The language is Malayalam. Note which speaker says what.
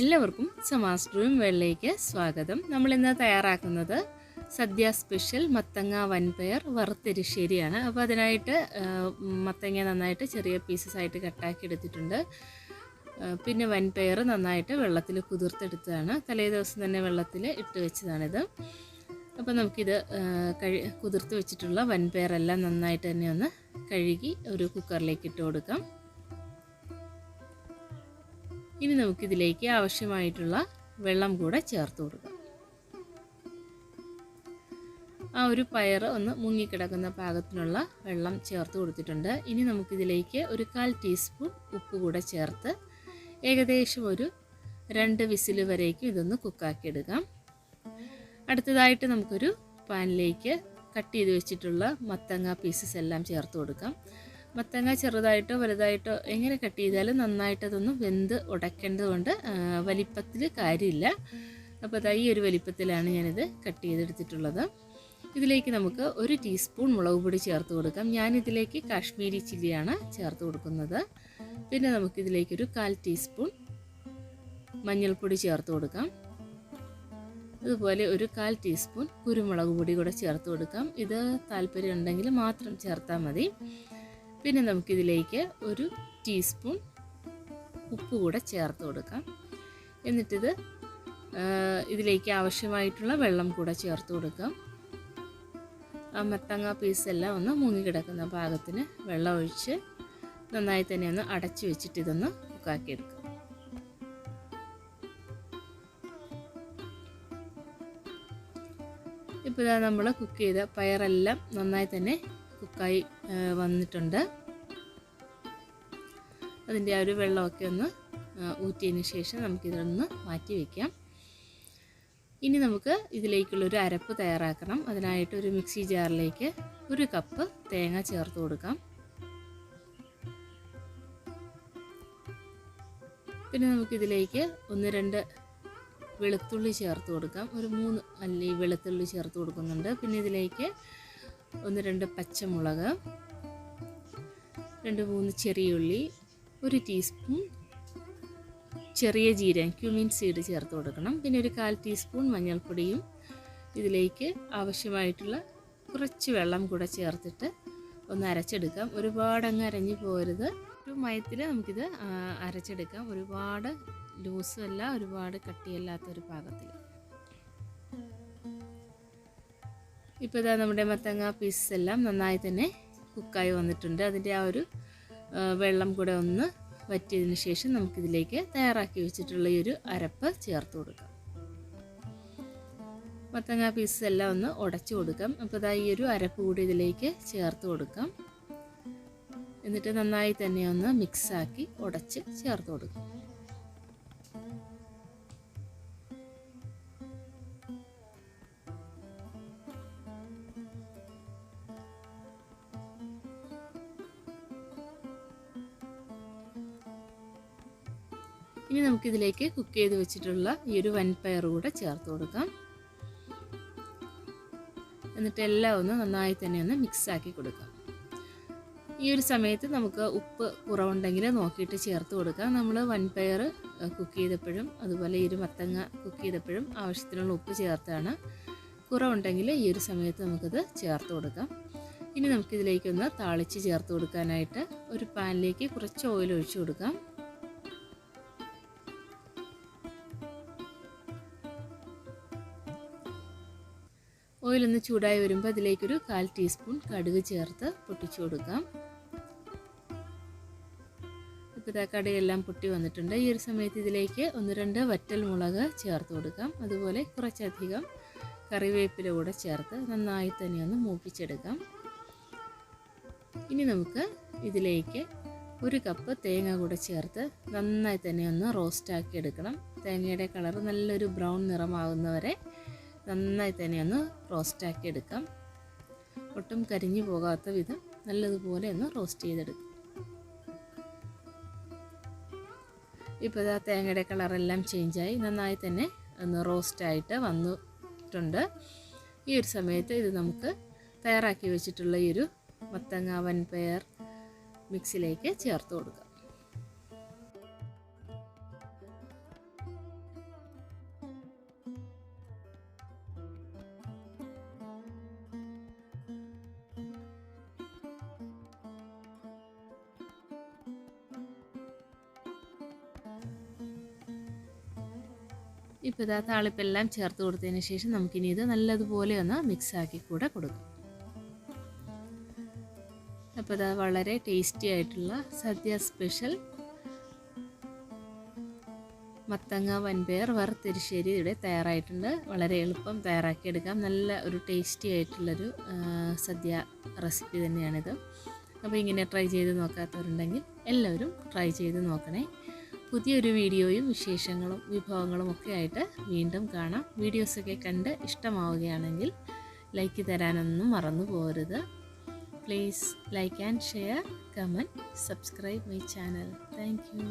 Speaker 1: എല്ലാവർക്കും സമാസ് ഡ്രീം വേൾഡിലേക്ക് സ്വാഗതം. നമ്മളിന്ന് തയ്യാറാക്കുന്നത് സദ്യ സ്പെഷ്യൽ മത്തങ്ങ വൻപയർ വറുത്തെരിശ്ശേരിയാണ്. അപ്പോൾ അതിനായിട്ട് മത്തങ്ങ നന്നായിട്ട് ചെറിയ പീസസ് ആയിട്ട് കട്ടാക്കി എടുത്തിട്ടുണ്ട്. പിന്നെ വൻപയർ നന്നായിട്ട് വെള്ളത്തിൽ കുതിർത്തെടുത്തതാണ്. തലേ ദിവസം തന്നെ വെള്ളത്തിൽ ഇട്ട് വെച്ചതാണിത്. അപ്പോൾ നമുക്കിത് കുതിർത്ത് വെച്ചിട്ടുള്ള വൻപയറെല്ലാം നന്നായിട്ട് തന്നെ ഒന്ന് കഴുകി ഒരു കുക്കറിലേക്ക് ഇട്ട് കൊടുക്കാം. ഇനി നമുക്കിതിലേക്ക് ആവശ്യമായിട്ടുള്ള വെള്ളം കൂടെ ചേർത്ത് കൊടുക്കാം. ആ ഒരു പയർ ഒന്ന് മുങ്ങിക്കിടക്കുന്ന പാകത്തിനുള്ള വെള്ളം ചേർത്ത് കൊടുത്തിട്ടുണ്ട്. ഇനി നമുക്കിതിലേക്ക് ഒരു 1/4 ടീസ്പൂൺ ഉപ്പ് കൂടെ ചേർത്ത് ഏകദേശം ഒരു 2 വിസിൽ വരേക്കും ഇതൊന്ന് കുക്കാക്കി എടുക്കാം. അടുത്തതായിട്ട് നമുക്കൊരു പാനിലേക്ക് കട്ട് ചെയ്ത് വെച്ചിട്ടുള്ള മത്തങ്ങ പീസസ് എല്ലാം ചേർത്ത് കൊടുക്കാം. മത്തങ്ങ ചെറുതായിട്ടോ വലുതായിട്ടോ എങ്ങനെ കട്ട് ചെയ്താലും നന്നായിട്ട് അതൊന്ന് വെന്ത് ഉടയ്ക്കേണ്ടതുകൊണ്ട് വലിപ്പത്തിൽ കാര്യമില്ല. അപ്പോൾ അതാ ഈ ഒരു വലിപ്പത്തിലാണ് ഞാനിത് കട്ട് ചെയ്തെടുത്തിട്ടുള്ളത്. ഇതിലേക്ക് നമുക്ക് 1 ടീസ്പൂൺ മുളക് പൊടി ചേർത്ത് കൊടുക്കാം. ഞാനിതിലേക്ക് കാശ്മീരി ചില്ലിയാണ് ചേർത്ത് കൊടുക്കുന്നത്. പിന്നെ നമുക്കിതിലേക്കൊരു 1/4 ടീസ്പൂൺ മഞ്ഞൾപ്പൊടി ചേർത്ത് കൊടുക്കാം. അതുപോലെ ഒരു 1/4 ടീസ്പൂൺ കുരുമുളക് പൊടി കൂടെ ചേർത്ത് കൊടുക്കാം. ഇത് താല്പര്യം ഉണ്ടെങ്കിൽ മാത്രം ചേർത്താൽ മതി. പിന്നെ നമുക്കിതിലേക്ക് 1 ടീസ്പൂൺ ഉപ്പ് കൂടെ ചേർത്ത് കൊടുക്കാം. എന്നിട്ടിത് ഇതിലേക്ക് ആവശ്യമായിട്ടുള്ള വെള്ളം കൂടെ ചേർത്ത് കൊടുക്കാം. ആ മത്തങ്ങ പീസെല്ലാം ഒന്ന് മുങ്ങിക്കിടക്കുന്ന പാകത്തിന് വെള്ളം ഒഴിച്ച് നന്നായി തന്നെ ഒന്ന് അടച്ചു വെച്ചിട്ട് ഇതൊന്ന് കുക്കാക്കിയെടുക്കാം. ഇപ്പോൾ ഇതാ നമ്മൾ കുക്ക് ചെയ്ത പയറെല്ലാം നന്നായി തന്നെ കുക്കായി വന്നിട്ടുണ്ട്. അതിൻ്റെ ആ ഒരു വെള്ളമൊക്കെ ഒന്ന് ഊറ്റിയതിന് ശേഷം നമുക്കിതൊന്ന് മാറ്റി വയ്ക്കാം. ഇനി നമുക്ക് ഇതിലേക്കുള്ളൊരു അരപ്പ് തയ്യാറാക്കണം. അതിനായിട്ട് ഒരു മിക്സി ജാറിലേക്ക് 1 കപ്പ് തേങ്ങ ചേർത്ത് കൊടുക്കാം. പിന്നെ നമുക്കിതിലേക്ക് 1-2 വെളുത്തുള്ളി ചേർത്ത് കൊടുക്കാം. ഒരു 3 അല്ലി വെളുത്തുള്ളി ചേർത്ത് കൊടുക്കുന്നുണ്ട്. പിന്നെ ഇതിലേക്ക് 1-2 പച്ചമുളക്, 2-3 ചെറിയ ഉള്ളി, 1 ടീസ്പൂൺ ചെറിയ ജീരകം ക്യുമിൻ സീഡ് ചേർത്ത് കൊടുക്കണം. പിന്നെ ഒരു 1/4 ടീസ്പൂൺ മഞ്ഞൾപ്പൊടിയും ഇതിലേക്ക് ആവശ്യമായിട്ടുള്ള കുറച്ച് വെള്ളം കൂടെ ചേർത്തിട്ട് ഒന്ന് അരച്ചെടുക്കാം. ഒരുപാട് അങ്ങ് അരഞ്ഞു പോകരുത്. ഒരു മയത്തിൽ നമുക്കിത് അരച്ചെടുക്കാം. ഒരുപാട് ലൂസും അല്ല, ഒരുപാട് കട്ടിയല്ലാത്തൊരു പാകത്തിൽ. ഇപ്പോൾ ഇതാ നമ്മുടെ മത്തങ്ങ പീസസ് എല്ലാം നന്നായി തന്നെ കുക്കായി വന്നിട്ടുണ്ട്. അതിൻ്റെ ആ ഒരു വെള്ളം കൂടെ ഒന്ന് വറ്റിയതിന് ശേഷം നമുക്കിതിലേക്ക് തയ്യാറാക്കി വെച്ചിട്ടുള്ള ഈ ഒരു അരപ്പ് ചേർത്ത് കൊടുക്കാം. മത്തങ്ങ പീസസ് എല്ലാം ഒന്ന് ഉടച്ചു കൊടുക്കാം. അപ്പോൾ ഇതാ ഈ ഒരു അരപ്പ് കൂടി ഇതിലേക്ക് ചേർത്ത് കൊടുക്കാം. എന്നിട്ട് നന്നായി തന്നെ ഒന്ന് മിക്സാക്കി ഉടച്ച് ചേർത്ത് കൊടുക്കാം. ഇനി നമുക്കിതിലേക്ക് കുക്ക് ചെയ്ത് വെച്ചിട്ടുള്ള ഈ ഒരു വൻപയർ കൂടെ ചേർത്ത് കൊടുക്കാം. എന്നിട്ട് എല്ലാം ഒന്ന് നന്നായി തന്നെ ഒന്ന് മിക്സാക്കി കൊടുക്കാം. ഈ ഒരു സമയത്ത് നമുക്ക് ഉപ്പ് കുറവുണ്ടെങ്കിൽ നോക്കിയിട്ട് ചേർത്ത് കൊടുക്കാം. നമ്മൾ വൻപയർ കുക്ക് ചെയ്തപ്പോഴും അതുപോലെ ഈ ഒരു മത്തങ്ങ കുക്ക് ചെയ്തപ്പോഴും ആവശ്യത്തിനുള്ള ഉപ്പ് ചേർത്താണ്. കുറവുണ്ടെങ്കിൽ ഈ ഒരു സമയത്ത് നമുക്കത് ചേർത്ത് കൊടുക്കാം. ഇനി നമുക്കിതിലേക്കൊന്ന് താളിച്ച് ചേർത്ത് കൊടുക്കാനായിട്ട് ഒരു പാനിലേക്ക് കുറച്ച് ഓയിൽ ഒഴിച്ചു കൊടുക്കാം. ഓയിലൊന്ന് ചൂടായി വരുമ്പോൾ അതിലേക്കൊരു 1/4 ടീസ്പൂൺ കടുക് ചേർത്ത് പൊട്ടിച്ചു കൊടുക്കാം. ഇപ്പോൾ ഇതാ കടുകെല്ലാം പൊട്ടി വന്നിട്ടുണ്ട്. ഈ ഒരു സമയത്ത് ഇതിലേക്ക് 1-2 വറ്റൽ മുളക് ചേർത്ത് കൊടുക്കാം. അതുപോലെ കുറച്ചധികം കറിവേപ്പില കൂടെ ചേർത്ത് നന്നായി തന്നെ ഒന്ന് മൂപ്പിച്ചെടുക്കാം. ഇനി നമുക്ക് ഇതിലേക്ക് 1 കപ്പ് തേങ്ങ കൂടെ ചേർത്ത് നന്നായി തന്നെ ഒന്ന് റോസ്റ്റാക്കി എടുക്കണം. തേങ്ങയുടെ കളർ നല്ലൊരു ബ്രൗൺ നിറമാകുന്നവരെ നന്നായി തന്നെ ഒന്ന് റോസ്റ്റാക്കി എടുക്കാം. ഒട്ടും കരിഞ്ഞു പോകാത്ത വിധം നല്ലതുപോലെ ഒന്ന് റോസ്റ്റ് ചെയ്തെടുക്കാം. ഇപ്പോൾ ഇതാ തേങ്ങയുടെ കളറെല്ലാം ചേഞ്ചായി നന്നായി തന്നെ ഒന്ന് റോസ്റ്റായിട്ട് വന്നിട്ടുണ്ട്. ഈ ഒരു സമയത്ത് ഇത് നമുക്ക് തയ്യാറാക്കി വെച്ചിട്ടുള്ള ഈ ഒരു മത്തങ്ങ വൻപയർ മിക്സിലേക്ക് ചേർത്ത് കൊടുക്കാം. ഇപ്പോൾ ഇതാ താളിപ്പെല്ലാം ചേർത്ത് കൊടുത്തതിന് ശേഷം നമുക്കിനി ഇത് നല്ലതുപോലെ ഒന്ന് മിക്സാക്കി കൂടെ കൊടുക്കാം. അപ്പോൾ ഇതാ വളരെ ടേസ്റ്റി ആയിട്ടുള്ള സദ്യ സ്പെഷ്യൽ മത്തങ്ങ വൻപയർ വറുത്തെരിശ്ശേരി ഇവിടെ തയ്യാറായിട്ടുണ്ട്. വളരെ എളുപ്പം തയ്യാറാക്കിയെടുക്കാം. നല്ല ഒരു ടേസ്റ്റി ആയിട്ടുള്ളൊരു സദ്യ റെസിപ്പി തന്നെയാണിത്. അപ്പോൾ ഇങ്ങനെ ട്രൈ ചെയ്ത് നോക്കാത്തവരുണ്ടെങ്കിൽ എല്ലാവരും ട്രൈ ചെയ്ത് നോക്കണേ. പുതിയൊരു വീഡിയോയും വിശേഷങ്ങളും വിഭവങ്ങളും ഒക്കെ ആയിട്ട് വീണ്ടും കാണാം. വീഡിയോസൊക്കെ കണ്ട് ഇഷ്ടമാവുകയാണെങ്കിൽ ലൈക്ക് തരാനൊന്നും മറന്നു പോകരുത്. Please like and share, comment, subscribe my channel. Thank you.